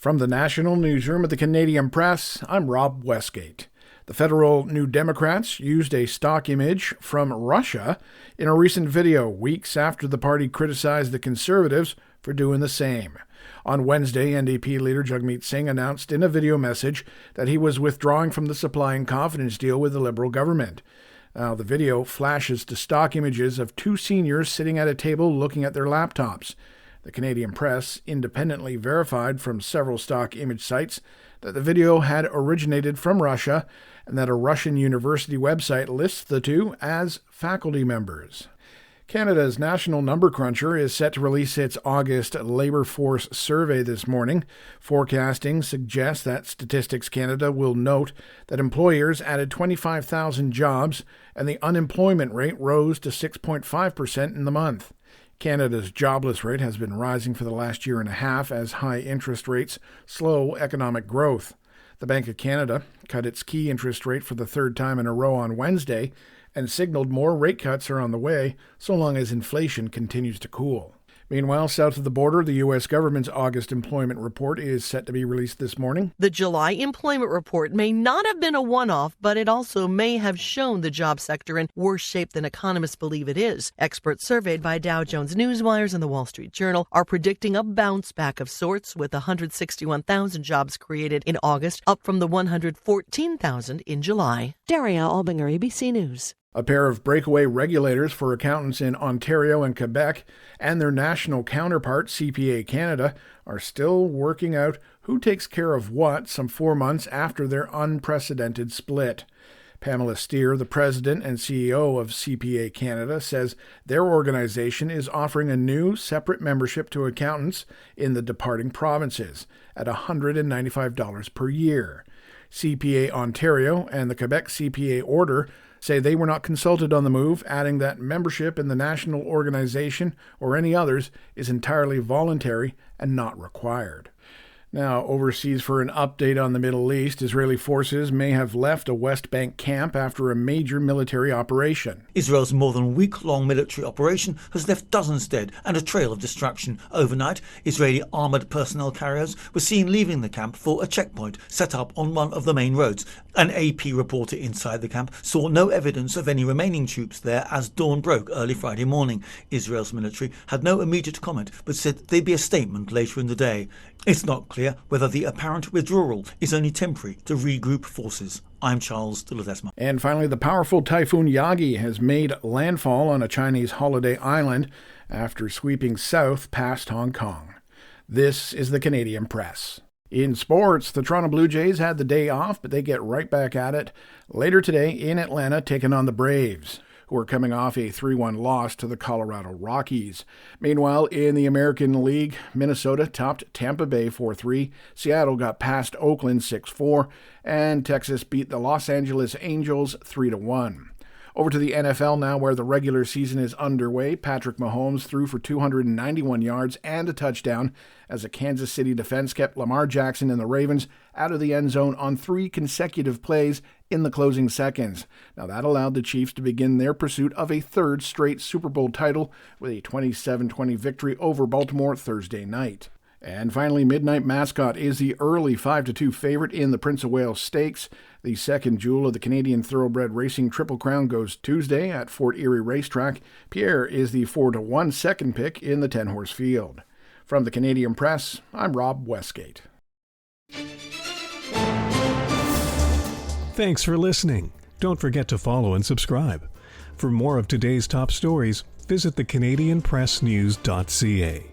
From the National Newsroom of the Canadian Press, I'm Rob Westgate. The federal New Democrats used a stock image from Russia in a recent video weeks after the party criticized the Conservatives for doing the same. On Wednesday, NDP leader Jagmeet Singh announced in a video message that he was withdrawing from the supply and confidence deal with the Liberal government. Now, the video flashes to stock images of two seniors sitting at a table looking at their laptops. The Canadian Press independently verified from several stock image sites that the video had originated from Russia and that a Russian university website lists the two as faculty members. Canada's National Number Cruncher is set to release its August labor force survey this morning. Forecasting suggests that Statistics Canada will note that employers added 25,000 jobs and the unemployment rate rose to 6.5% in the month. Canada's jobless rate has been rising for the last year and a half as high interest rates slow economic growth. The Bank of Canada cut its key interest rate for the third time in a row on Wednesday and signaled more rate cuts are on the way so long as inflation continues to cool. Meanwhile, south of the border, the U.S. government's August employment report is set to be released this morning. The July employment report may not have been a one-off, but it also may have shown the job sector in worse shape than economists believe it is. Experts surveyed by Dow Jones Newswires and the Wall Street Journal are predicting a bounce back of sorts, with 161,000 jobs created in August, up from the 114,000 in July. Daria Albinger, ABC News. A pair of breakaway regulators for accountants in Ontario and Quebec and their national counterpart, CPA Canada, are still working out who takes care of what some 4 months after their unprecedented split. Pamela Steer, the president and CEO of CPA Canada, says their organization is offering a new separate membership to accountants in the departing provinces at $195 per year. CPA Ontario and the Quebec CPA Order say they were not consulted on the move, adding that membership in the national organization or any others is entirely voluntary and not required. Now, overseas for an update on the Middle East, Israeli forces may have left a West Bank camp after a major military operation. Israel's more than week-long military operation has left dozens dead and a trail of destruction. Overnight, Israeli armoured personnel carriers were seen leaving the camp for a checkpoint set up on one of the main roads. An AP reporter inside the camp saw no evidence of any remaining troops there as dawn broke early Friday morning. Israel's military had no immediate comment, but said there'd be a statement later in the day. It's not clear whether the apparent withdrawal is only temporary to regroup forces. I'm Charles de Ledesma. And finally, the powerful Typhoon Yagi has made landfall on a Chinese holiday island after sweeping south past Hong Kong. This is the Canadian Press. In sports, the Toronto Blue Jays had the day off, but they get right back at it later today in Atlanta, taking on the Braves, who are coming off a 3-1 loss to the Colorado Rockies. Meanwhile, in the American League, Minnesota topped Tampa Bay 4-3, Seattle got past Oakland 6-4, and Texas beat the Los Angeles Angels 3-1. Over to the NFL now, where the regular season is underway. Patrick Mahomes threw for 291 yards and a touchdown as a Kansas City defense kept Lamar Jackson and the Ravens out of the end zone on 3 consecutive plays in the closing seconds. Now, that allowed the Chiefs to begin their pursuit of a third straight Super Bowl title with a 27-20 victory over Baltimore Thursday night. And finally, Midnight Mascot is the early 5-2 favorite in the Prince of Wales Stakes. The second jewel of the Canadian Thoroughbred Racing Triple Crown goes Tuesday at Fort Erie Racetrack. Pierre is the 4-1 second pick in the 10-horse field. From the Canadian Press, I'm Rob Westgate. Thanks for listening. Don't forget to follow and subscribe. For more of today's top stories, visit thecanadianpressnews.ca.